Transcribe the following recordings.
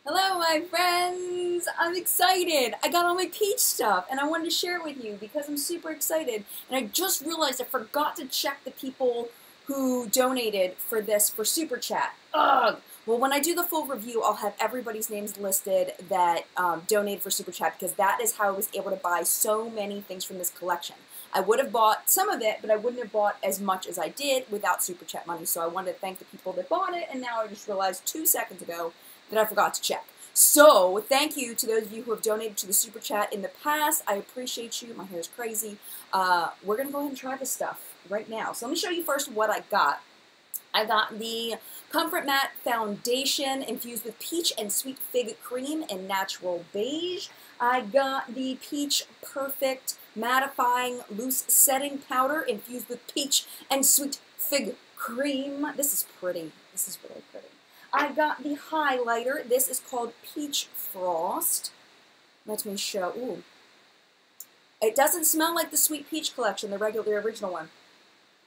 Hello, my friends! I'm excited! I got all my peach stuff and I wanted to share it with you because I'm super excited. And I just realized I forgot to check the people who donated for this for Super Chat. Ugh! Well, when I do the full review, I'll have everybody's names listed that donated for Super Chat because that is how I was able to buy so many things from this collection. I would have bought some of it, but I wouldn't have bought as much as I did without Super Chat money. So I wanted to thank the people that bought it, and now I just realized 2 seconds ago that I forgot to check. So, thank you to those of you who have donated to the Super Chat in the past. I appreciate you. My hair is crazy. We're going to go ahead and try this stuff right now. So let me show you first what I got. I got the Comfort Matte Foundation infused with peach and sweet fig cream in natural beige. I got the Peach Perfect Mattifying Loose Setting Powder infused with peach and sweet fig cream. This is pretty. This is really pretty. I got the highlighter. This is called Peach Frost. Let me show. Ooh. It doesn't smell like the Sweet Peach collection, the original one.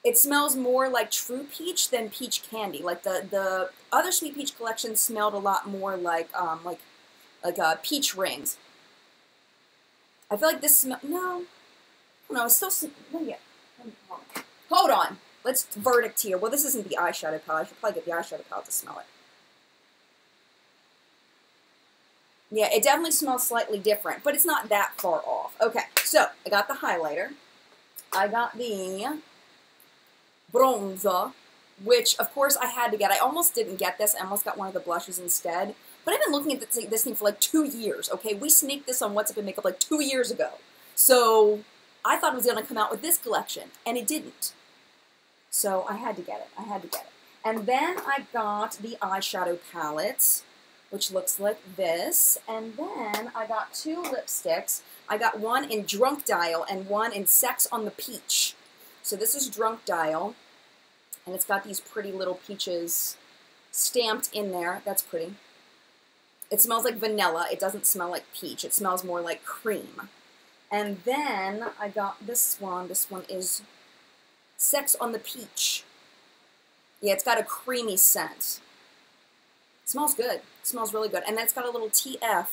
It smells more like true peach than peach candy. Like the other Sweet Peach collection smelled a lot more like peach rings. I feel like this smell. No, it's still. Yeah. Hold on. Let's verdict here. Well, this isn't the eyeshadow palette. I should probably get the eyeshadow palette to smell it. Yeah, it definitely smells slightly different, but it's not that far off. Okay, so I got the highlighter. I got the bronzer, which, of course, I had to get. I almost didn't get this. I almost got one of the blushes instead. But I've been looking at this thing for like 2 years, okay? We sneaked this on What's Up in Makeup like 2 years ago. So I thought it was going to come out with this collection, and it didn't. So I had to get it. I had to get it. And then I got the eyeshadow palettes, which looks like this. And then I got 2 lipsticks. I got one in Drunk Dial and one in Sex on the Peach. So this is Drunk Dial, and it's got these pretty little peaches stamped in there. That's pretty. It smells like vanilla. It doesn't smell like peach. It smells more like cream. And then I got this one. This one is Sex on the Peach. Yeah, it's got a creamy scent. It smells good. It smells really good. And then it's got a little TF.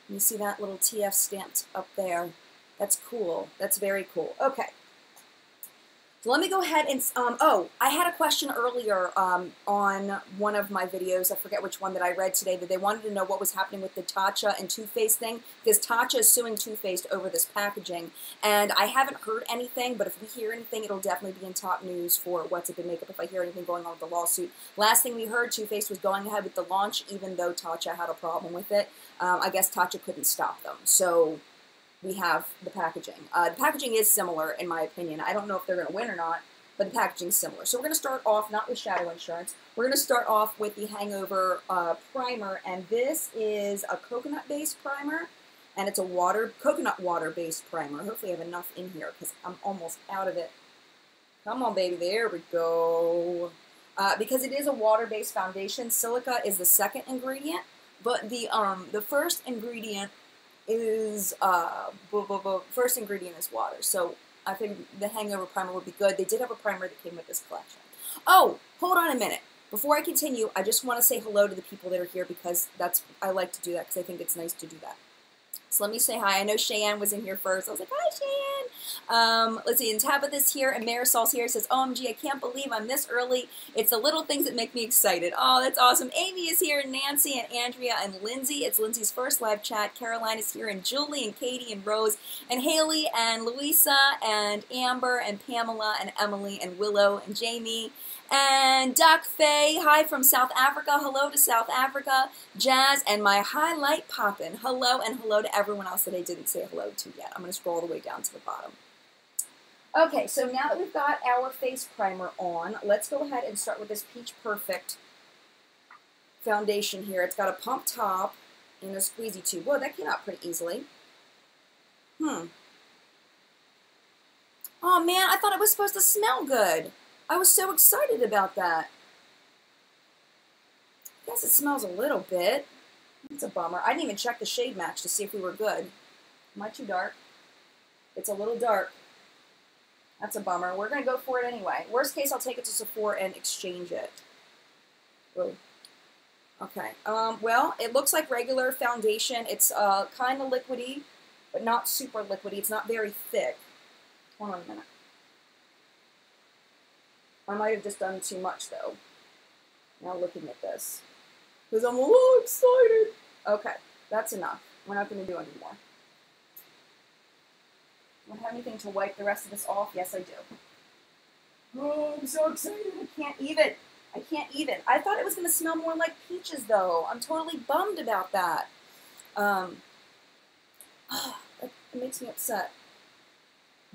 You see that little TF stamped up there? That's cool. That's very cool. Okay. So let me go ahead and, oh, I had a question earlier on one of my videos, I forget which one that I read today, that they wanted to know what was happening with the Tatcha and Too Faced thing, because Tatcha is suing Too Faced over this packaging, and I haven't heard anything, but if we hear anything, it'll definitely be in top news for What's Up in Makeup if I hear anything going on with the lawsuit. Last thing we heard, Too Faced was going ahead with the launch, even though Tatcha had a problem with it. I guess Tatcha couldn't stop them, so we have the packaging. The packaging is similar, in my opinion. I don't know if they're going to win or not, but the packaging is similar. So we're going to start off, not with Shadow Insurance, we're going to start off with the Hangover Primer, and this is a coconut-based primer, and it's a coconut water-based primer. Hopefully I have enough in here, because I'm almost out of it. Come on, baby, there we go. Because it is a water-based foundation, silica is the second ingredient, but the first ingredient is first ingredient is water, so I think the Hangover Primer would be good. They did have a primer that came with this collection. Oh, hold on a minute. Before I continue, I just want to say hello to the people that are here because I like to do that because I think it's nice to do that. So let me say hi. I know Cheyenne was in here first. I was like, hi, Cheyenne. Let's see, and Tabitha's here, and Marisol's here. Says, OMG, I can't believe I'm this early. It's the little things that make me excited. Oh, that's awesome. Amy is here, and Nancy, and Andrea, and Lindsay. It's Lindsay's first live chat. Caroline is here, and Julie, and Katie, and Rose, and Haley, and Louisa, and Amber, and Pamela, and Emily, and Willow, and Jamie, and Doc Faye, hi from South Africa. Hello to South Africa. Jazz, and my highlight poppin'. Hello, and hello to everyone else that I didn't say hello to yet. I'm going to scroll all the way down to the bottom. Okay, so now that we've got our face primer on, let's go ahead and start with this Peach Perfect foundation here. It's got a pump top and a squeezy tube. Whoa, that came out pretty easily. Oh man, I thought it was supposed to smell good. I was so excited about that. I guess it smells a little bit. It's a bummer. I didn't even check the shade match to see if we were good. Am I too dark? It's a little dark. That's a bummer. We're going to go for it anyway. Worst case, I'll take it to Sephora and exchange it. Whoa. Okay, well, it looks like regular foundation. It's kind of liquidy, but not super liquidy. It's not very thick. Hold on a minute. I might have just done too much, though. Now looking at this. Because I'm a little excited. Okay, that's enough. We're not going to do any more. Do I have anything to wipe the rest of this off? Yes, I do. Oh, I'm so excited. I can't even. I can't even. I thought it was going to smell more like peaches, though. I'm totally bummed about that. It makes me upset.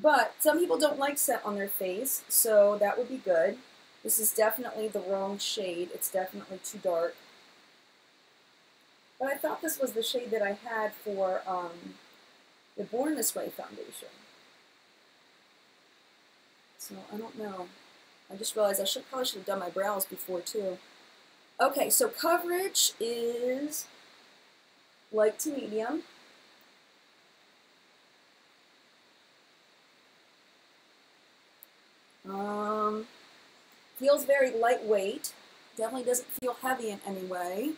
But some people don't like scent on their face, so that would be good. This is definitely the wrong shade. It's definitely too dark. But I thought this was the shade that I had for the Born This Way foundation. So I don't know. I just realized I probably should have done my brows before too. Okay, so coverage is light to medium. Feels very lightweight. Definitely doesn't feel heavy in any way.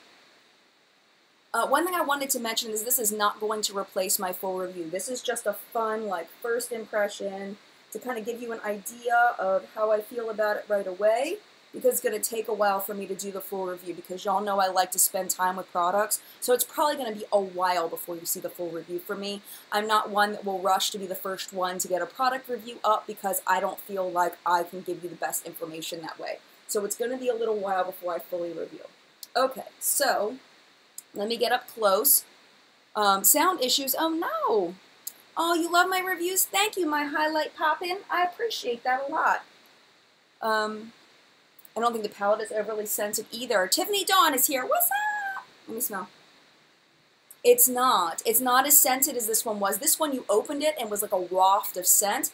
One thing I wanted to mention is this is not going to replace my full review. This is just a fun, like, first impression to kind of give you an idea of how I feel about it right away, because it's going to take a while for me to do the full review, because y'all know I like to spend time with products, so it's probably going to be a while before you see the full review from me. I'm not one that will rush to be the first one to get a product review up, because I don't feel like I can give you the best information that way. So it's going to be a little while before I fully review. Okay, so let me get up close. Sound issues, oh no! Oh, you love my reviews? Thank you, my highlight poppin'. I appreciate that a lot. I don't think the palette is overly scented either. Tiffany Dawn is here. What's up? Let me smell. It's not. It's not as scented as this one was. This one, you opened it and was like a waft of scent.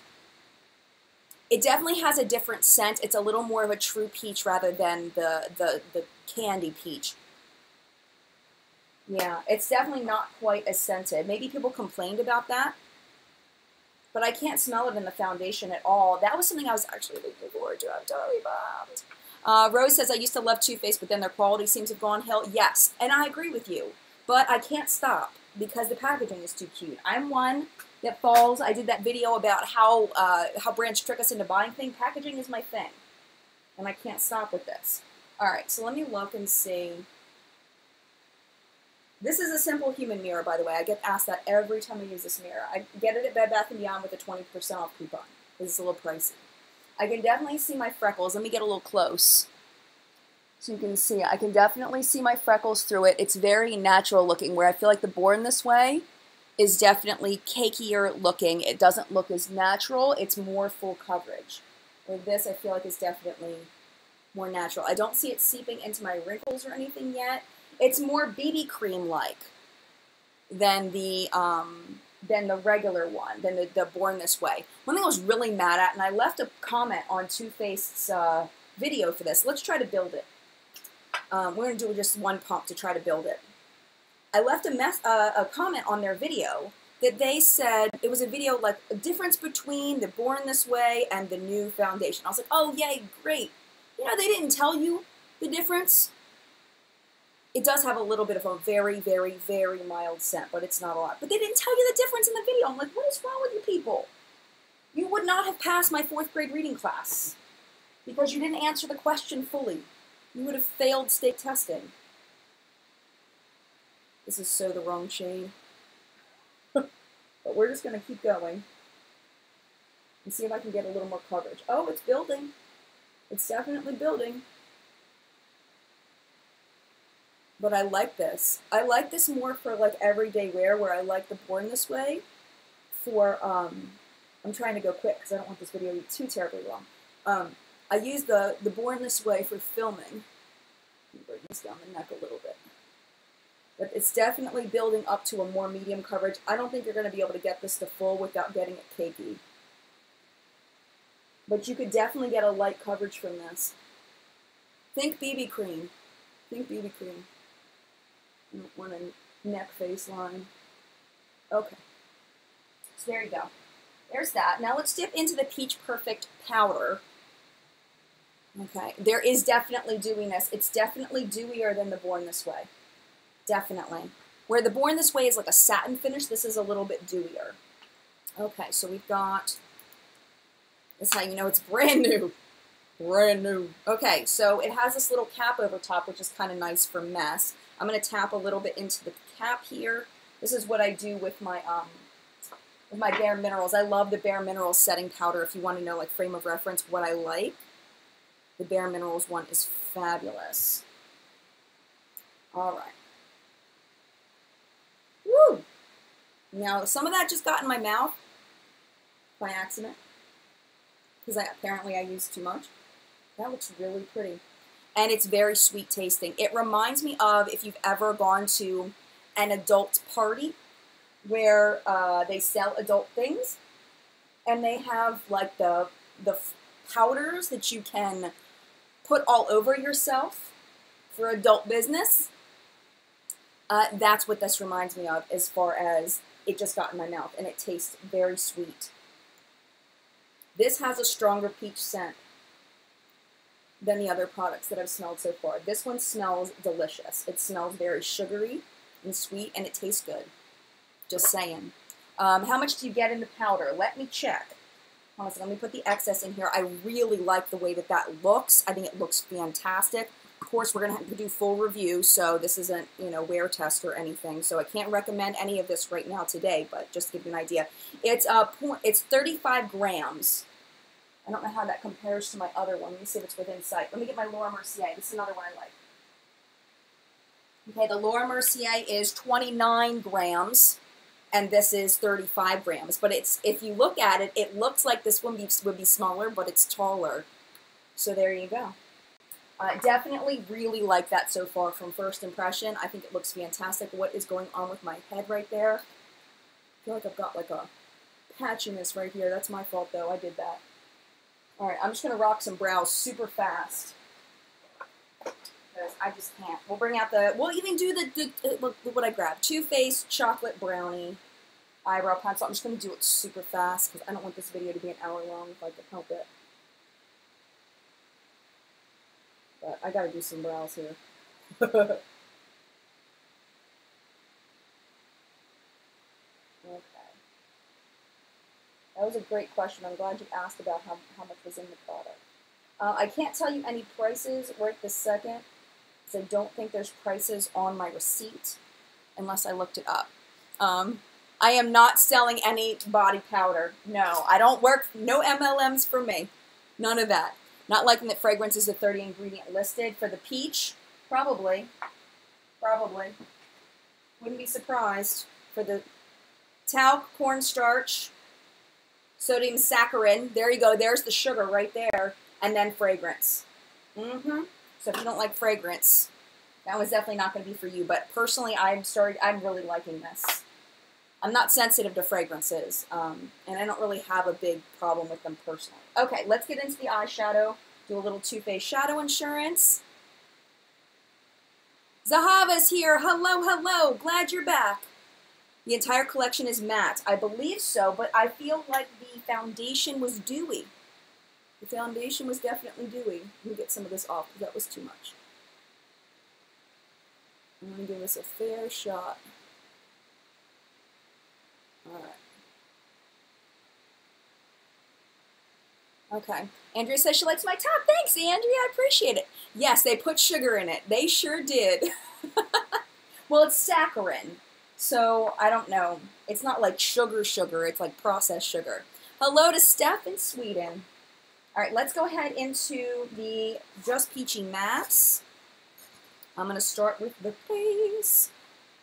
It definitely has a different scent. It's a little more of a true peach rather than the candy peach. Yeah, it's definitely not quite as scented. Maybe people complained about that, but I can't smell it in the foundation at all. That was something I was actually looking forward to. I'm totally bummed. Rose says, I used to love Too Faced, but then their quality seems to have gone hell. Yes, and I agree with you, but I can't stop because the packaging is too cute. I'm one that falls. I did that video about how brands trick us into buying things. Packaging is my thing, and I can't stop with this. All right, so let me look and see. This is a Simple Human mirror, by the way. I get asked that every time I use this mirror. I get it at Bed Bath & Beyond with a 20% off coupon. This is a little pricey. I can definitely see my freckles. Let me get a little close so you can see. I can definitely see my freckles through it. It's very natural looking, where I feel like the Born This Way is definitely cakier looking. It doesn't look as natural. It's more full coverage. With this, I feel like it's definitely more natural. I don't see it seeping into my wrinkles or anything yet. It's more BB cream-like than the regular one, than the Born This Way. One thing I was really mad at, and I left a comment on Too Faced's video for this. Let's try to build it. We're going to do just one pump to try to build it. I left a comment on their video that they said it was a video like a difference between the Born This Way and the new foundation. I was like, oh, yay, great. You know, they didn't tell you the difference. It does have a little bit of a very, very, very mild scent, but it's not a lot. But they didn't tell you the difference in the video. I'm like, what is wrong with you people? You would not have passed my 4th grade reading class because you didn't answer the question fully. You would have failed state testing. This is so the wrong shade. But we're just going to keep going and see if I can get a little more coverage. Oh, it's building. It's definitely building. But I like this. I like this more for like everyday wear, where I like the Born This Way for, I'm trying to go quick because I don't want this video to be too terribly long. I use the Born This Way for filming. Let me bring this down the neck a little bit. But it's definitely building up to a more medium coverage. I don't think you're going to be able to get this to full without getting it cakey. But you could definitely get a light coverage from this. Think BB cream. Think BB cream. I don't want a neck face line. Okay. So there you go. There's that. Now let's dip into the Peach Perfect powder. Okay, there is definitely dewiness. It's definitely dewier than the Born This Way. Definitely. Where the Born This Way is like a satin finish, this is a little bit dewier. Okay, so we've got, this is how you know it's brand new. Brand new. Okay, so it has this little cap over top, which is kind of nice for mess. I'm going to tap a little bit into the cap here. This is what I do with my Bare Minerals. I love the Bare Minerals setting powder. If you want to know, like, frame of reference, what I like, the Bare Minerals one is fabulous. All right. Woo! Now, some of that just got in my mouth by accident, because apparently I used too much. That looks really pretty. And it's very sweet tasting. It reminds me of if you've ever gone to an adult party where they sell adult things, and they have like the powders that you can put all over yourself for adult business. That's what this reminds me of, as far as it just got in my mouth, and it tastes very sweet. This has a stronger peach scent than the other products that I've smelled so far. This one smells delicious. It smells very sugary and sweet, and it tastes good. Just saying. How much do you get in the powder? Let me check. Honestly, let me put the excess in here. I really like the way that that looks. I think it looks fantastic. Of course, we're going to have to do full review, so this isn't, you know, wear test or anything. So I can't recommend any of this right now today, but just to give you an idea. It's 35 grams. I don't know how that compares to my other one. Let me see if it's within sight. Let me get my Laura Mercier. This is another one I like. Okay, the Laura Mercier is 29 grams, and this is 35 grams. But it's, if you look at it, it looks like this one would be smaller, but it's taller. So there you go. Definitely really like that so far from first impression. I think it looks fantastic. What is going on with my head right there? I feel like I've got like a patchiness right here. That's my fault, though. I did that. All right, I'm just going to rock some brows super fast, because I just can't. We'll bring out the, we'll even do what I grabbed. Too Faced Chocolate Brownie Eyebrow Pencil. I'm just going to do it super fast, because I don't want this video to be an hour long if I can help it. But I got to do some brows here. Okay. That was a great question. I'm glad you asked about how much was in the product. I can't tell you any prices right this second, because I don't think there's prices on my receipt, unless I looked it up. I am not selling any body powder. No, I don't work, no MLMs for me. None of that. Not liking that fragrance is the 30 ingredient listed. For the peach, probably. Probably. Wouldn't be surprised. For the talc, cornstarch, sodium saccharin, there you go, there's the sugar right there, and then fragrance. So if you don't like fragrance, that one's definitely not going to be for you, but personally, I'm really liking this. I'm not sensitive to fragrances, and I don't really have a big problem with them personally. Okay, let's get into the eyeshadow, do a little Too Faced shadow insurance. Zahava's here, hello, hello, glad you're back. The entire collection is matte. I believe so, but I feel like the foundation was dewy. The foundation was definitely dewy. Let me get some of this off, because that was too much. I'm going to give this a fair shot. Alright. Okay. Andrea says she likes my top. Thanks, Andrea. I appreciate it. Yes, they put sugar in it. They sure did. Well, it's saccharin. So, I don't know. It's not like sugar. It's like processed sugar. Hello to Steph in Sweden. Alright, let's go ahead into the Just Peachy Mattes. I'm going to start with the base.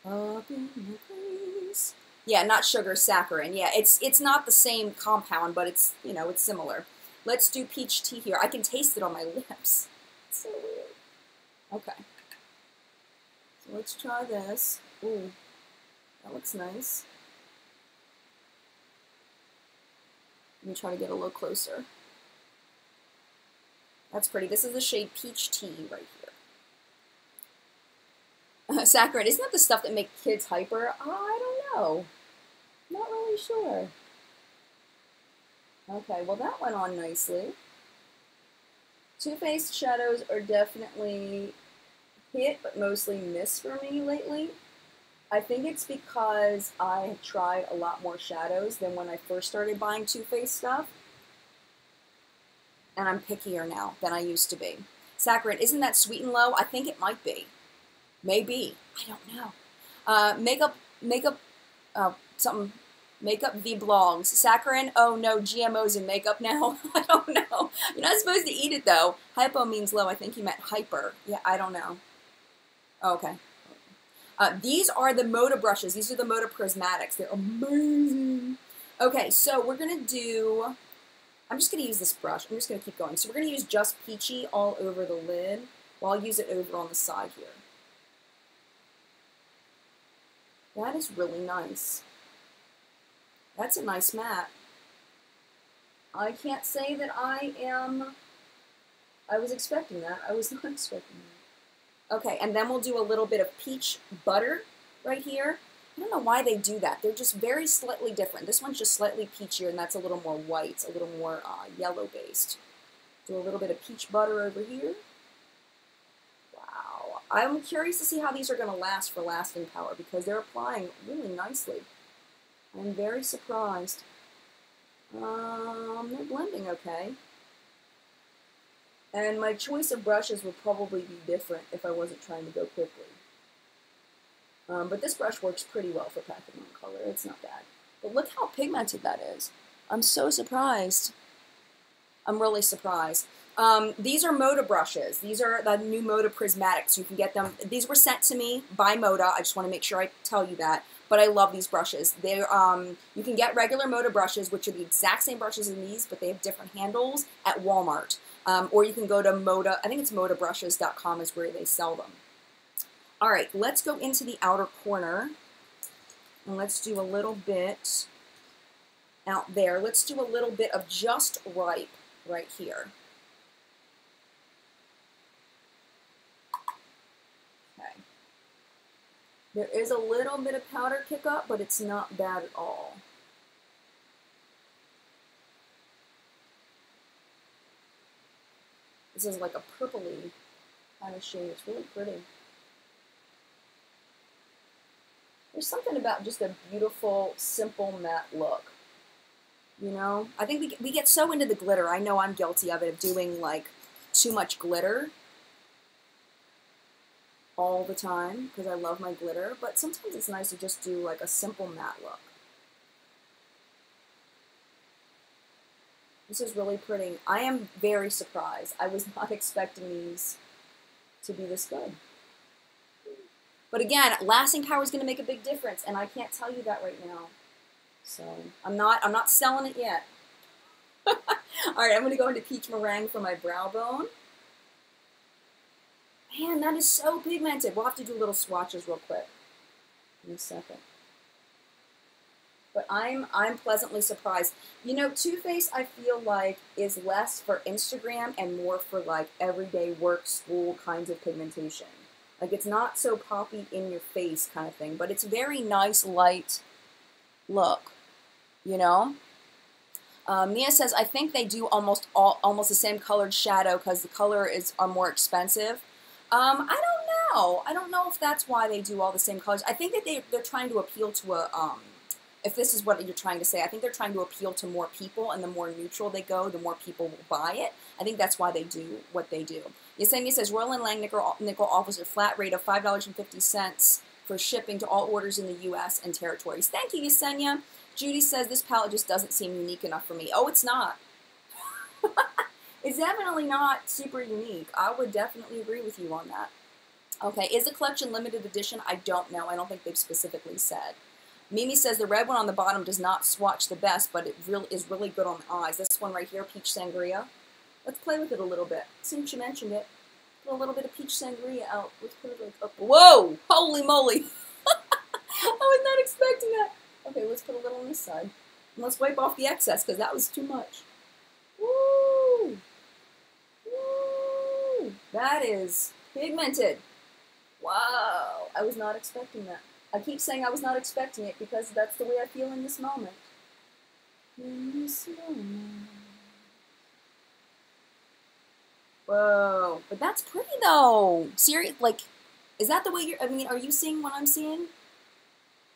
Up in the base. Yeah, not sugar, saccharin. Yeah, it's not the same compound, but it's, you know, it's similar. Let's do peach tea here. I can taste it on my lips. It's so weird. Okay. So let's try this. Ooh. That looks nice. Let me try to get a little closer. That's pretty. This is the shade Peach Tea right here. Saccharin. Isn't that the stuff that makes kids hyper? Oh, I don't know. Not really sure. Okay, well that went on nicely. Too Faced shadows are definitely hit, but mostly miss for me lately. I think it's because I have tried a lot more shadows than when I first started buying Too Faced stuff. And I'm pickier now than I used to be. Saccharin, isn't that Sweet and Low? I think it might be. Maybe. I don't know. Makeup, Makeup V blogs. Saccharin, oh no, GMOs in makeup now. I don't know. You're not supposed to eat it though. Hypo means low. I think you meant hyper. Yeah, I don't know. Oh, okay. These are the Moda brushes. These are the Moda Prismatics. They're amazing. Okay, so we're going to do... I'm just going to use this brush. I'm just going to keep going. So we're going to use Just Peachy all over the lid. Well, I'll use it over on the side here. That is really nice. That's a nice matte. I can't say that I was expecting that. I was not expecting that. Okay, and then we'll do a little bit of peach butter right here. I don't know why they do that. They're just very slightly different. This one's just slightly peachier, and that's a little more white, a little more yellow-based. Do a little bit of peach butter over here. Wow. I'm curious to see how these are going to last for lasting power, because they're applying really nicely. I'm very surprised. They're blending okay. And my choice of brushes would probably be different if I wasn't trying to go quickly. But this brush works pretty well for packing on color. It's not bad. But look how pigmented that is. I'm so surprised. I'm really surprised. These are Moda brushes. These are the new Moda Prismatics. You can get them. These were sent to me by Moda. I just want to make sure I tell you that. But I love these brushes. They're, you can get regular Moda brushes, which are the exact same brushes as these, but they have different handles at Walmart. Or you can go to Moda, I think it's modabrushes.com is where they sell them. All right, let's go into the outer corner. And let's do a little bit out there. Let's do a little bit of Just Ripe right here. Okay. There is a little bit of powder kick up, but it's not bad at all. This is like a purpley kind of shade. It's really pretty. There's something about just a beautiful, simple matte look. You know? I think we get so into the glitter. I know I'm guilty of it, of doing like too much glitter all the time because I love my glitter. But sometimes it's nice to just do like a simple matte look. This is really pretty. I am very surprised. I was not expecting these to be this good. But again, lasting power is going to make a big difference, and I can't tell you that right now. So I'm not selling it yet. All right, I'm going to go into Peach Meringue for my brow bone. Man, that is so pigmented. We'll have to do little swatches real quick in a second. But I'm pleasantly surprised. You know, Too Faced, I feel like, is less for Instagram and more for like everyday work, school kinds of pigmentation. Like, it's not so poppy in your face kind of thing, but it's very nice, light look, you know? Mia says, I think they do almost the same colored shadow because the color are more expensive. I don't know. I don't know if that's why they do all the same colors. I think that they're trying to appeal to a, if this is what you're trying to say, I think they're trying to appeal to more people, and the more neutral they go, the more people will buy it. I think that's why they do what they do. Yesenia says, Royal & Lang Nickel offers a flat rate of $5.50 for shipping to all orders in the U.S. and territories. Thank you, Yesenia. Judy says, this palette just doesn't seem unique enough for me. Oh, it's not. It's definitely not super unique. I would definitely agree with you on that. Okay, is the collection limited edition? I don't know. I don't think they've specifically said. Mimi says the red one on the bottom does not swatch the best, but it is really good on the eyes. This one right here, Peach Sangria. Let's play with it a little bit. Since you mentioned it, put a little bit of Peach Sangria out. Let's put it like up. Whoa! Holy moly! I was not expecting that. Okay, let's put a little on this side. And let's wipe off the excess, because that was too much. Woo! Woo! That is pigmented. Wow! I was not expecting that. I keep saying I was not expecting it because that's the way I feel in this moment. In this moment. Whoa. But that's pretty, though. Serious, like, is that the way you're, I mean, are you seeing what I'm seeing?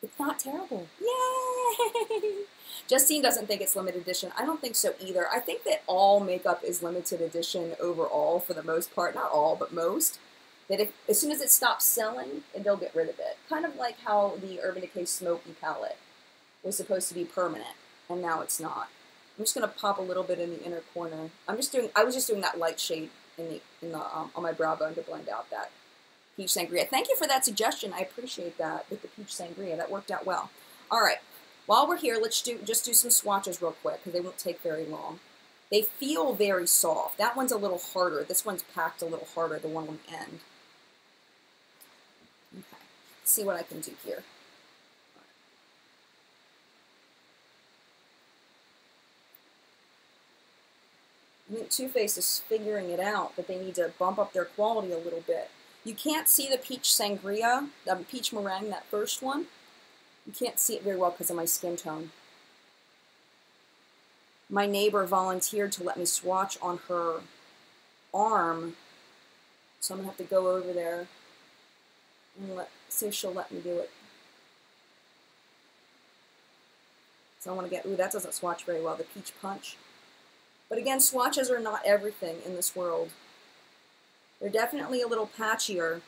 It's not terrible. Yay! Justine doesn't think it's limited edition. I don't think so either. I think that all makeup is limited edition overall for the most part. Not all, but most. That if as soon as it stops selling, they'll get rid of it. Kind of like how the Urban Decay Smoky palette was supposed to be permanent, and now it's not. I'm just gonna pop a little bit in the inner corner. I was just doing that light shade in the on my brow bone to blend out that peach sangria. Thank you for that suggestion. I appreciate that with the peach sangria. That worked out well. All right. While we're here, let's just do some swatches real quick because they won't take very long. They feel very soft. That one's a little harder. This one's packed a little harder, the one on the end. Okay. Let's see what I can do here. I think Too Faced is figuring it out, but they need to bump up their quality a little bit. You can't see the peach sangria, the peach meringue, that first one. You can't see it very well because of my skin tone. My neighbor volunteered to let me swatch on her arm, so I'm going to have to go over there and see if she'll let me do it. So I want to get, ooh, that doesn't swatch very well, the peach punch. But again, swatches are not everything in this world. They're definitely a little patchier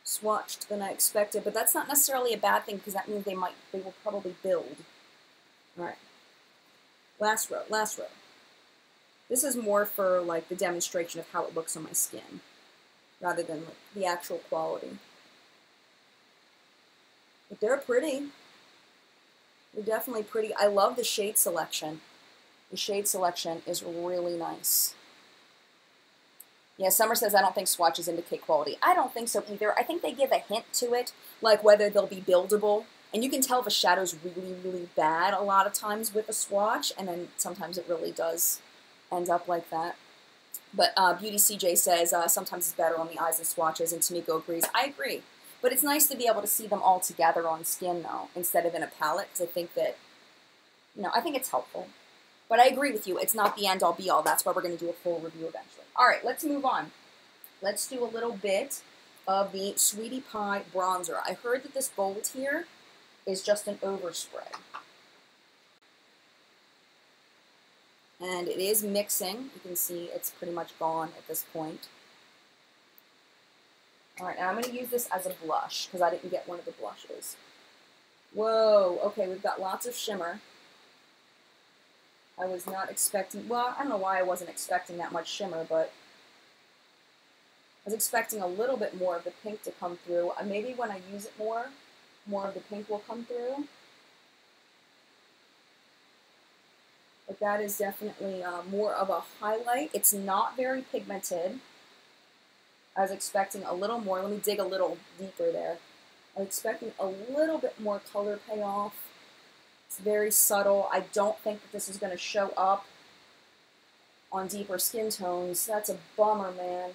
swatched than I expected, but that's not necessarily a bad thing because that means they will probably build. All right, last row, last row. This is more for like the demonstration of how it looks on my skin rather than like, the actual quality. But they're pretty. They're definitely pretty. I love the shade selection. The shade selection is really nice. Yeah, Summer says, I don't think swatches indicate quality. I don't think so either. I think they give a hint to it, like whether they'll be buildable. And you can tell if a shadow's really, really bad a lot of times with a swatch, and then sometimes it really does end up like that. But Beauty CJ says, sometimes it's better on the eyes and swatches, and Tamiko agrees. I agree. But it's nice to be able to see them all together on skin, though, instead of in a palette, because I think that, you know, I think it's helpful. But I agree with you. It's not the end-all, be-all. That's why we're going to do a full review eventually. All right, let's move on. Let's do a little bit of the Sweetie Pie bronzer. I heard that this gold here is just an overspray. And it is mixing. You can see it's pretty much gone at this point. All right, now I'm going to use this as a blush because I didn't get one of the blushes. Whoa, okay, we've got lots of shimmer. I was not expecting, well, I don't know why I wasn't expecting that much shimmer, but I was expecting a little bit more of the pink to come through. Maybe when I use it more of the pink will come through. But that is definitely more of a highlight. It's not very pigmented. I was expecting a little more. Let me dig a little deeper there. I was expecting a little bit more color payoff. It's very subtle. I don't think that this is going to show up on deeper skin tones. That's a bummer, man.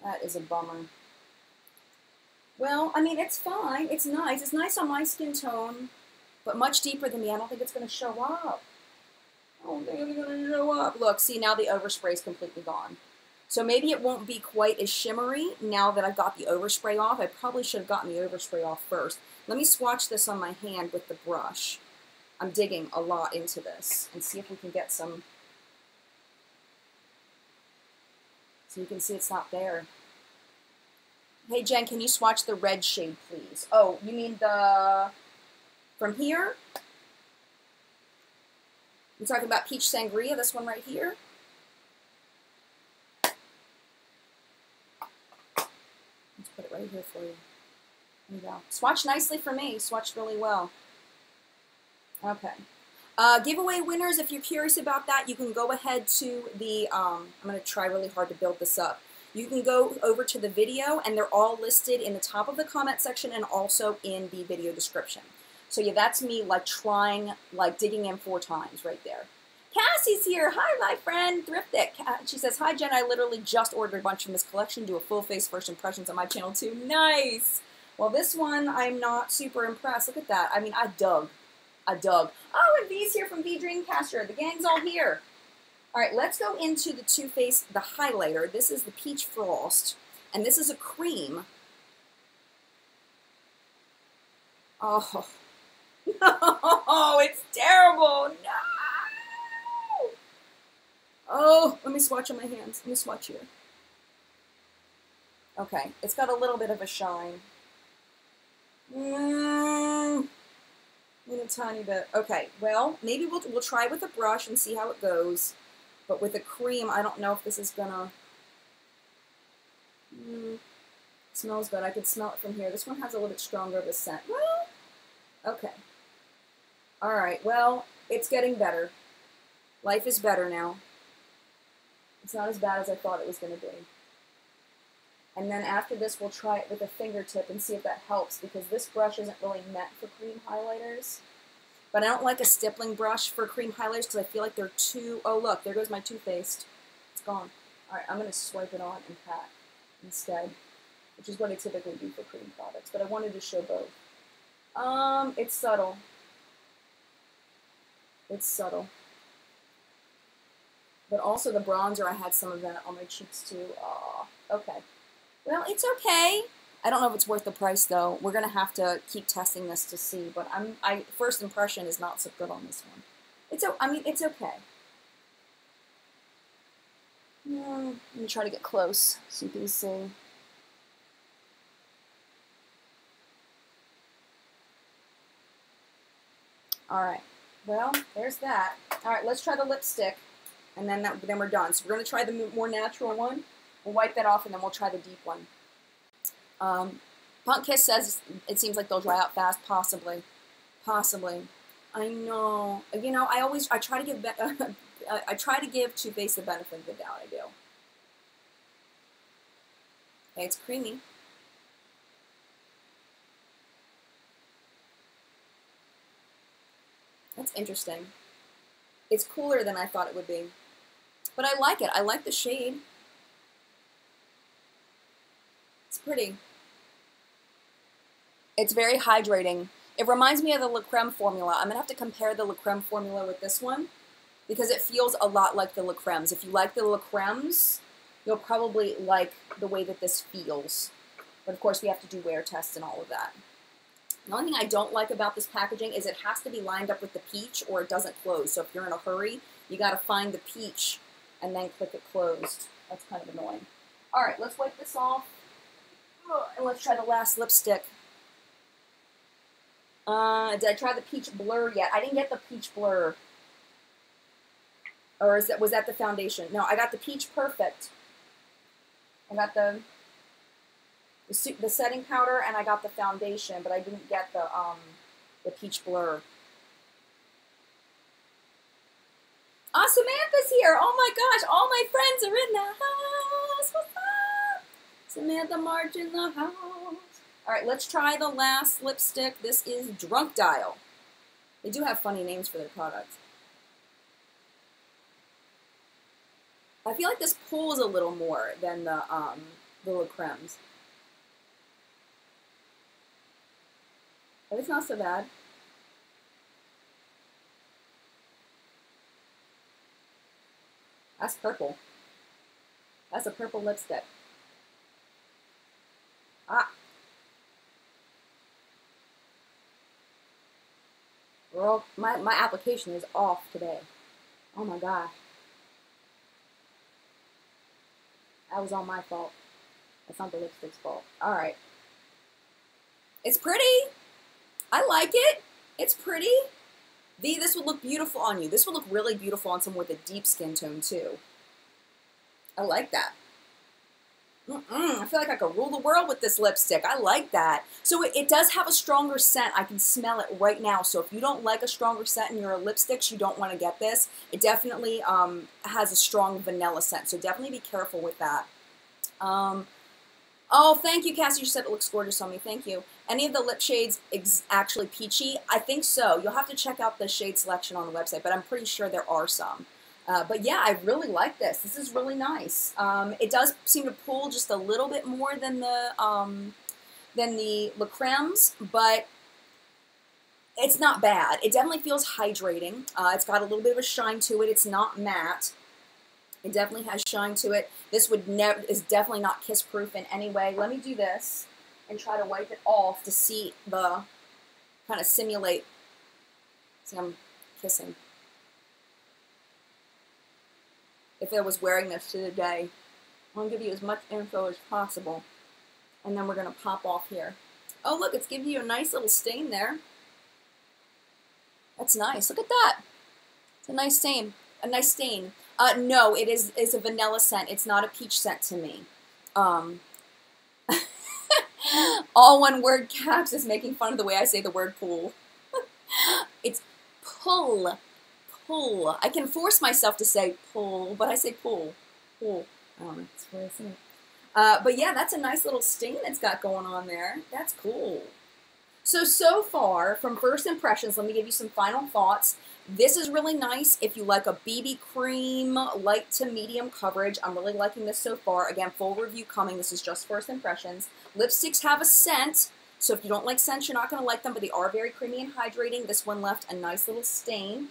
That is a bummer. Well, I mean, it's fine. It's nice. It's nice on my skin tone, but much deeper than me. I don't think it's going to show up. I don't think it's going to show up. Look, see, now the overspray is completely gone. So maybe it won't be quite as shimmery now that I've got the overspray off. I probably should have gotten the overspray off first. Let me swatch this on my hand with the brush. I'm digging a lot into this and see if we can get some. So you can see it's not there. Hey Jen, can you swatch the red shade, please? Oh, you mean the, from here? You're talking about Peach Sangria, this one right here? Let's put it right here for you. There you go. Swatched nicely for me. Swatched really well. Okay. Giveaway winners, if you're curious about that, you can go ahead to the, I'm going to try really hard to build this up. You can go over to the video, and they're all listed in the top of the comment section and also in the video description. So yeah, that's me like trying, like digging in 4 times right there. Cassie's here. Hi, my friend. Thriftic. She says, hi, Jen. I literally just ordered a bunch from this collection. Do a full face first impressions on my channel, too. Nice. Well, this one, I'm not super impressed. Look at that. I mean, I dug. I dug. Oh, and V's here from V Dreamcaster. The gang's all here. All right, let's go into the Too Faced, the highlighter. This is the Peach Frost, and this is a cream. Oh, no, it's terrible. No. Oh, let me swatch on my hands. Let me swatch here. Okay, it's got a little bit of a shine. A tiny bit. Okay, well, maybe we'll try with a brush and see how it goes. But with a cream, I don't know if this is gonna... smells good. I can smell it from here. This one has a little bit stronger of a scent. Well, okay. All right, well, it's getting better. Life is better now. It's not as bad as I thought it was going to be. And then after this, we'll try it with a fingertip and see if that helps, because this brush isn't really meant for cream highlighters. But I don't like a stippling brush for cream highlighters because I feel like they're too... Oh, look, there goes my Too Faced. It's gone. All right, I'm going to swipe it on and pat instead, which is what I typically do for cream products. But I wanted to show both. It's subtle. It's subtle. But also the bronzer, I had some of that on my cheeks too. Oh, okay. Well, it's okay. I don't know if it's worth the price though. We're gonna have to keep testing this to see. But first impression is not so good on this one. I mean, it's okay. Let me try to get close so you can see. All right. Well, there's that. All right, let's try the lipstick, and then we're done. So we're going to try the more natural one. We'll wipe that off, and then we'll try the deep one. Punk Kiss says it seems like they'll dry out fast. Possibly. Possibly. I know. You know, I try to give I try to give Too Faced the benefit of the doubt. I do. Okay, it's creamy. That's interesting. It's cooler than I thought it would be. But I like it. I like the shade. It's pretty. It's very hydrating. It reminds me of the La Creme formula. I'm going to have to compare the La Creme formula with this one because it feels a lot like the La Cremes. If you like the La Cremes, you'll probably like the way that this feels. But of course, we have to do wear tests and all of that. The only thing I don't like about this packaging is it has to be lined up with the peach or it doesn't close. So if you're in a hurry, you got to find the peach and then click it closed. That's kind of annoying. All right, let's wipe this off. And let's try the last lipstick. Did I try the Peach Blur yet? I didn't get the Peach Blur. Or was that the foundation? No, I got the Peach Perfect. I got the setting powder and I got the foundation, but I didn't get the Peach Blur. Ah, Samantha's here! Oh my gosh, all my friends are in the house! What's up? Samantha March in the house. All right, let's try the last lipstick. This is Drunk Dial. They do have funny names for their products. I feel like this pulls a little more than the La Cremes. But it's not so bad. That's purple. That's a purple lipstick. Ah. Girl, my application is off today. Oh my gosh. That was all my fault. That's not the lipstick's fault. Alright. It's pretty. I like it. It's pretty. This would look beautiful on you. This would look really beautiful on someone with a deep skin tone too. I like that. I feel like I could rule the world with this lipstick. I like that. So it does have a stronger scent. I can smell it right now. So if you don't like a stronger scent and you're a lipsticks, you don't want to get this. It definitely has a strong vanilla scent. So definitely be careful with that. Oh, thank you, Cassie. You said it looks gorgeous on me. Thank you. Any of the lip shades actually peachy? I think so. You'll have to check out the shade selection on the website, but I'm pretty sure there are some. But yeah, I really like this. This is really nice. It does seem to pull just a little bit more than the La Cremes, but It's not bad. It definitely feels hydrating. It's got a little bit of a shine to it. It's not matte. It definitely has shine to it. This is definitely not kiss proof in any way. Let me do this and try to wipe it off to see the, kind of simulate. See, I'm kissing. If I was wearing this today, I'm going to give you as much info as possible. And then we're going to pop off here. Oh, look, it's giving you a nice little stain there. That's nice. Look at that. It's a nice stain. A nice stain. No, it is a vanilla scent. It's not a peach scent to me. All one word caps is making fun of the way I say the word pool. It's pull. Pull. I can force myself to say pull, but I say pull. Pull. I don't know. That's what I say. But yeah, that's a nice little stain it's got going on there. That's cool. So far, from first impressions, let me give you some final thoughts. This is really nice if you like a BB cream, light to medium coverage. I'm really liking this so far. Again, full review coming. This is just first impressions. Lipsticks have a scent, so if you don't like scents, you're not going to like them, but they are very creamy and hydrating. This one left a nice little stain.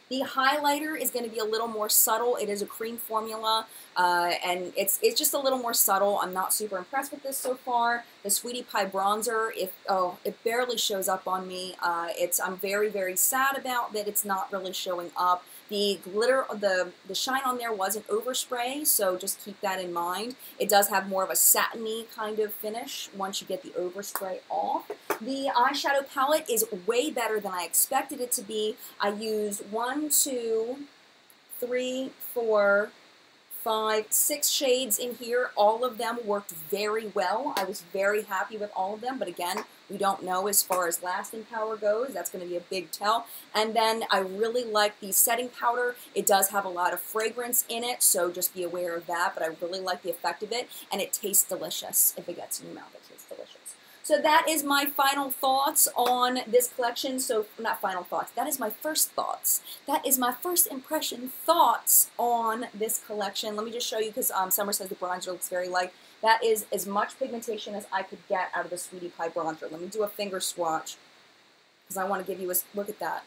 The highlighter is going to be a little more subtle. It is a cream formula, and it's just a little more subtle. I'm not super impressed with this so far. The Sweetie Pie bronzer, it barely shows up on me. I'm very, very sad about that it's not really showing up. The glitter, the shine on there wasn't overspray, so just keep that in mind. It does have more of a satiny kind of finish once you get the overspray off. The eyeshadow palette is way better than I expected it to be. I used 1, 2, 3, 4, 5, 6 shades in here. All of them worked very well. I was very happy with all of them, but again, we don't know as far as lasting power goes. That's going to be a big tell. And then I really like the setting powder. It does have a lot of fragrance in it, so just be aware of that, but I really like the effect of it, and it tastes delicious. If it gets in your mouth, it tastes delicious. So that is my final thoughts on this collection. So, not final thoughts, that is my first thoughts. That is my first impression thoughts on this collection. Let me just show you, because Summer says the bronzer looks very light. That is as much pigmentation as I could get out of the Sweetie Pie bronzer. Let me do a finger swatch, because I want to give you a look at that.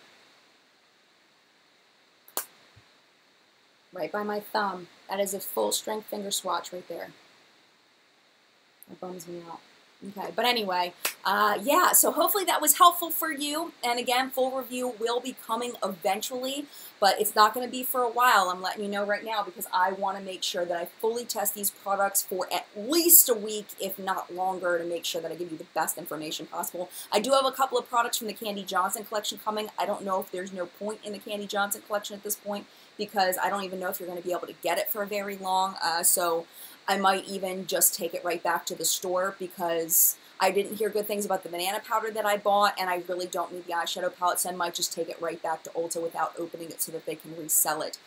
Right by my thumb. That is a full strength finger swatch right there. That bums me out. Okay, but anyway, yeah, so hopefully that was helpful for you. And again, full review will be coming eventually, but it's not going to be for a while. I'm letting you know right now because I want to make sure that I fully test these products for at least a week, if not longer, to make sure that I give you the best information possible. I do have a couple of products from the Candy Johnson collection coming. I don't know if there's no point in the Candy Johnson collection at this point because I don't even know if you're going to be able to get it for very long. So I might even just take it right back to the store because I didn't hear good things about the banana powder that I bought, and I really don't need the eyeshadow palette, so I might just take it right back to Ulta without opening it so that they can resell it.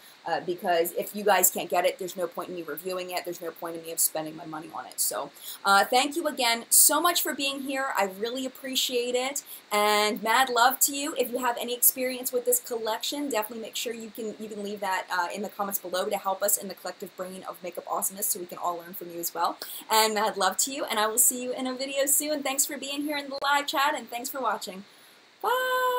Because if you guys can't get it, there's no point in me reviewing it. There's no point in me of spending my money on it. So thank you again so much for being here. I really appreciate it, and mad love to you. If you have any experience with this collection, definitely make sure you can leave that in the comments below to help us in the collective brain of makeup awesomeness so we can all learn from you as well. And mad love to you, and I will see you in a video soon. Thanks for being here in the live chat, and thanks for watching. Bye!